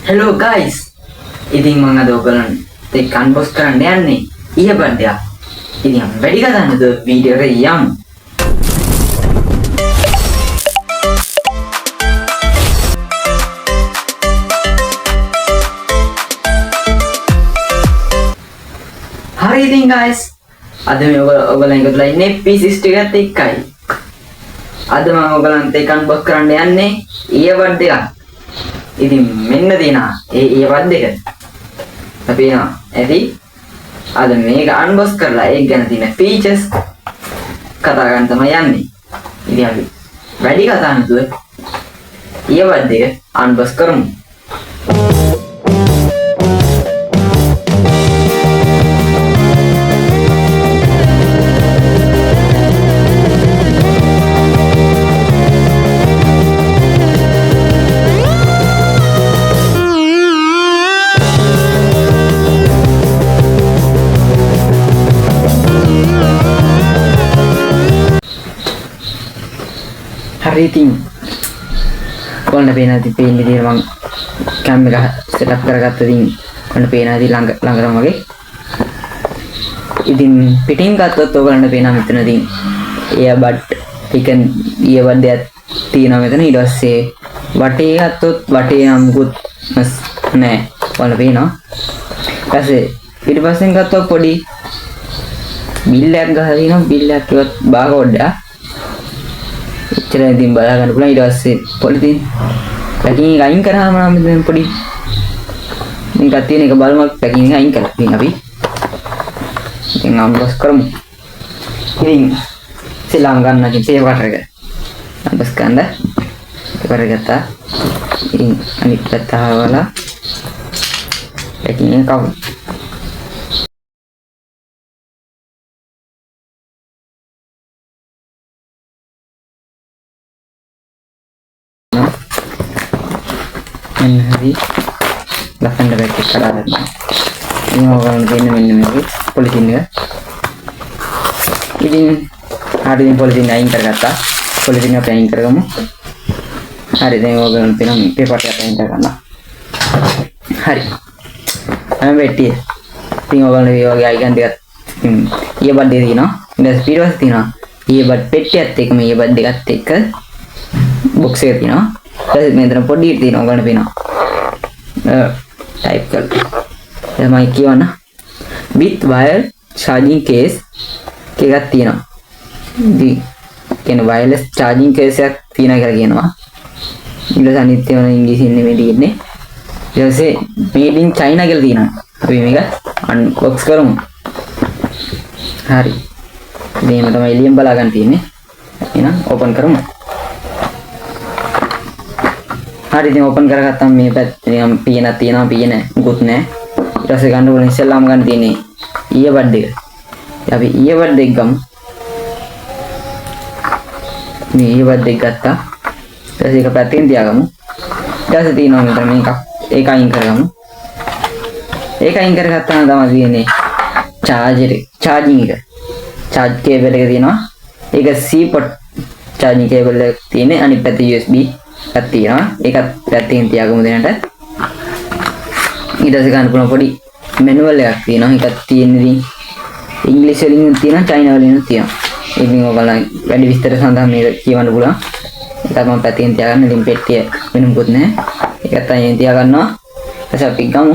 Hello guys. ඉතින් මම අද ඔයගලන්ට එක්ක අන්බොක්ස් කරන්න යන්නේ earbud එක. ඉතින් වැඩි කතා නැතුව වීඩියෝ එකට යමු. හරි ඉතින් guys. අද මේ ඔයගලන් එකතුලා ඉන්නේ P60 එකත් එක්කයි. අද මම ඔයගලන්ට එක්ක අන්බොක්ස් කරන්න යන්නේ earbud එකක්. ඉතින් මෙන්න තියෙනවා ඒ earbud එක. අපි යනවා ඇති අද මේක අන්බොක්ස් කරලා ඒක ගැන තියෙන ෆීචර්ස් කතා කරන්න තමයි යන්නේ. ඉතින් අපි වැඩි කතා නැතුව earbud එක අන්බොක්ස් කරමු. hari itin ඔයාලට පේන විදිහට මම කැම් එක සෙටප් කරගත්ත ඉතින් ඔයාලට පේන විදිහ ළඟටම වගේ ඉතින් පිටින් ගත්තොත් ඔයාලට පේනවා මෙතන ඉතින් earbud එක earbud එකක් තියෙනවා මෙතන ඊට පස්සේ වටේ ගත්තොත් වටේ නම් මුකුත් නැහැ ඔයාලට පේනවා ඊට පස්සේ පිටිපස්සෙන් ගත්තොත් පොඩි බිල් එකක් ගහලා තියෙනවා බිල් එකක් කිව්වත් බාකෝඩ් එක ඉතින් ඉතින් බලා ගන්න පුළුවන් ඊට පස්සේ පොලිතින් පැකින් එක අයින් කරාම නම් මෙතන පොඩි මේකක් තියෙන එක බලමු පැකින් එක අයින් කරලා ඉතින් අපි ඉතින් අන්බොක්ස් කරමු ඉතින් ඉස්සෙල්ලාම ගන්න ඉතින් පේපර් එක අන්බොක්ස් කරන්න පේපර් එක ගත්තා ඉතින් අනිත් පැත්ත හරවලා පැකින් එක කවුරු hari lavender bag එක කඩා ගන්නවා. ඉතින් ඔයගොල්ලෝ දෙන්න මෙන්න මේක පොලිතින් එක. ඉතින් හරියට පොලිතින් අයින් කරගත්තා. පොලිතින් එක අයින් කරගමු. හරි දැන් ඔයගොල්ලෝ දෙන්න පේපර් එක අයින් කරගන්නවා. හරි. මම වෙට්ටිය. ඉතින් ඔයගොල්ලෝ මේ වගේ අයිකන් දෙකක් earbud දෙක තියෙනවා. ඊට පස්සේ ඊට පස්සේ තියෙනවා earbud පෙට්ටියත් එක්ක මේ earbud දෙකත් එක්ක box එක තියෙනවා. මෙතන පොඩි තියෙනවා ඔයගොල්ලෝ පේනවා. type කරලා. එතමයි කියවන්න. with wire charging case එකක් තියෙනවා. ඉතින් කියන wireless charging case එකක් තියෙනවා කියලා කියනවා. ඊට අනිත් ඒවා ඉංග්‍රීසියෙන් නෙමෙයි තියෙන්නේ. ඊට පස්සේ made in China කියලා තියෙනවා. අපි මේක unbox කරමු. හරි. මේක තමයි එළියෙන් බලා ගන්න තියෙන්නේ. එහෙනම් open කරමු. hari ඉතින් open කරගත්තාම මේ පැත්තේ නිකන් පියනක් තියෙනවා පියන මුකුත් නැහැ ඊට පස්සේ ගන්න ඕනේ ඉස්සෙල්ලාම ගන්න තියෙන්නේ earbud එක. අපි earbud එක ගමු. මේ earbud එක ගත්තා. ඊට පස්සේ ඒක පැත්තෙන් තියාගමු. ඊට පස්සේ තියෙනවා මෙතන මේක ඒක අයින් කරගමු. ඒක අයින් කරගත්තාම තමයි තියෙන්නේ charger charging එක. charge cable එක තියෙනවා. ඒක C port charging cable එක තියෙන්නේ අනිත් පැත්තේ USB එකක් තියෙනවා. ඒකත් පැත්තකින් තියාගමු දෙන්නට. ඊට පස්සේ ගන්න පුළුවන් පොඩි මැනුවල් එකක් තියෙනවා. ඒකත් තියෙන්නේ ඉතින් ඉංග්‍රීසි වලින් තියෙනවා, චයිනා වලින් තියෙනවා. ඉතින් ඔයගොල්ලෝ වැඩි විස්තර සඳහා මේක කියවන්න පුළුවන්. ඒකත් මම පැත්තකින් තියාගන්න. ඉතින් පෙට්ටිය වෙන මොකුත් නැහැ. ඒකත් අයින් තියාගන්නවා. ඊට පස්සේ අපි ගමු.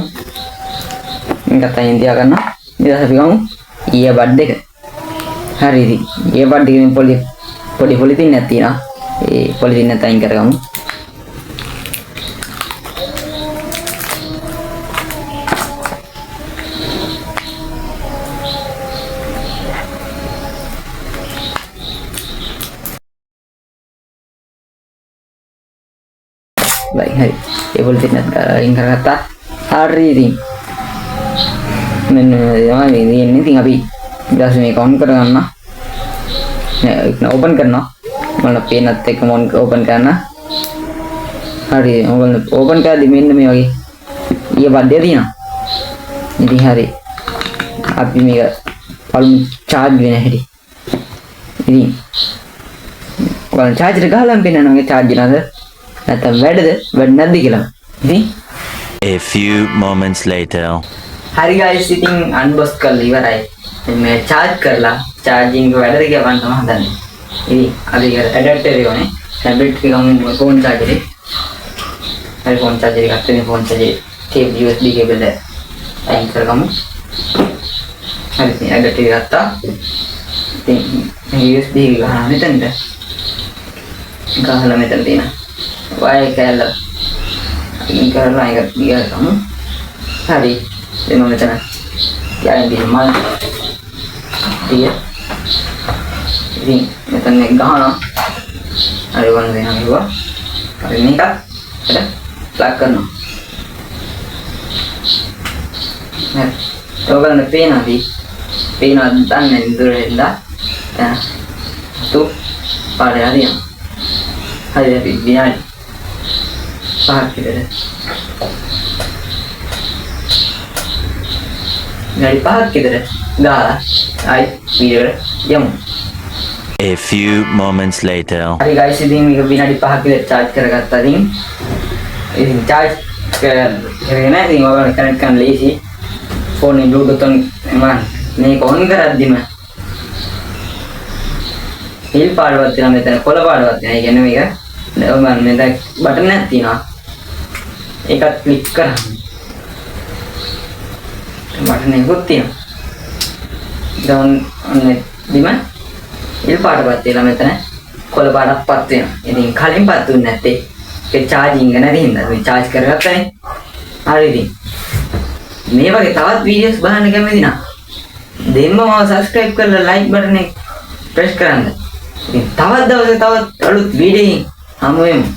මේකත් අයින් තියාගන්නවා. ඊට පස්සේ අපි ගමු earbud එක. හරි ඉතින් earbud එකෙන් පොඩි පොලිතින් එකක් තියෙනවා. ඒ පොලිතින් එක අයින් කරගමු. baik hari ya boleh tidak ingkar kata hari ini ini tinggal bi dah sini kawan kerana ya open करना मतलब पेन आते कमोन ओपन करना hari open कर दी मैंने में आगे ये बात दे दी ना jadi hari अभी मेरा पालू charge भी नहीं ini kalau charge regalan pina nange charge nada නැත්නම් වැඩද වැඩ නැද්ද කියලා. ඉතින් A few moments later. හරි guys ඉතින් අන්බොක්ස් කරලා ඉවරයි. මේ charge කරලා charging වැඩද කියලා බලන්න තමයි හදන්නේ. ඉතින් අපි ඒක ඇඩැප්ටර් එක ඕනේ. ටැබ්ලට් එක ගමු ෆෝන් charger එක. හරි ෆෝන් charger එකක් තියෙන phone charger cable USB cable එක අයින් කරගමු. හරි ඉතින් ඇඩැප්ටර් එක ගත්තා. ඉතින් USB එක ගහනවා මෙතනට. ගහලා මෙතන තියෙන wire කැල්ල අයින් කරලා ඒක ගියරමු. හරි එම මෙතන යන්නේ මල් තිය ඉතින් මෙතන එක ගහනවා හරි වань දෙනවා කිව්වා හරි මේක ප්ලග් කරනවා හරි ඔයගොල්ලන්ට පේනවා දන්නේ දුරින්ද තු පාරේ හරියනවා හරි අපි විනාඩි 5ක් විතර විනාඩි 5ක් විතර ගාලා ආයි වීඩියෝ එකට යමු. A few moments later. හරි guys ඉතින් මේක විනාඩි 5ක් විතර charge කරගත්තා ඉතින් charge කරගෙන ඉතින් ඔයාලා කනෙක්ට් කරන්න ලේසි. ෆෝන් එකේ බ්ලූටූත් on මේක on කරද්දිම හිල් පාඩුවක් තියෙනවා මෙතන කොළ පාඩුවක් තියෙනවා. ඒ කියන්නේ මේක මම මෙතන බටන් එකක් තියෙනවා. ඒකත් ක්ලික් කරන්න. බටන් එකක් තියෙනවා. දැන් ඔන්න දිම හිල් පාඩුවක් තියෙනවා මෙතන කොළ පාඩක්පත් වෙනවා. ඉතින් කලින් පත් දුන්නේ නැත්තේ ඒ charging එක නැති හින්දා මේ charge කරගත්තනේ. හරි ඉතින් මේ වගේ තවත් වීඩියෝස් බලන්න කැමති නම් දෙන්නම subscribe කරලා like button එක press කරන්න. ඉතින් තවත් දවසක තවත් අලුත් වීඩියෝ හමු වෙමු.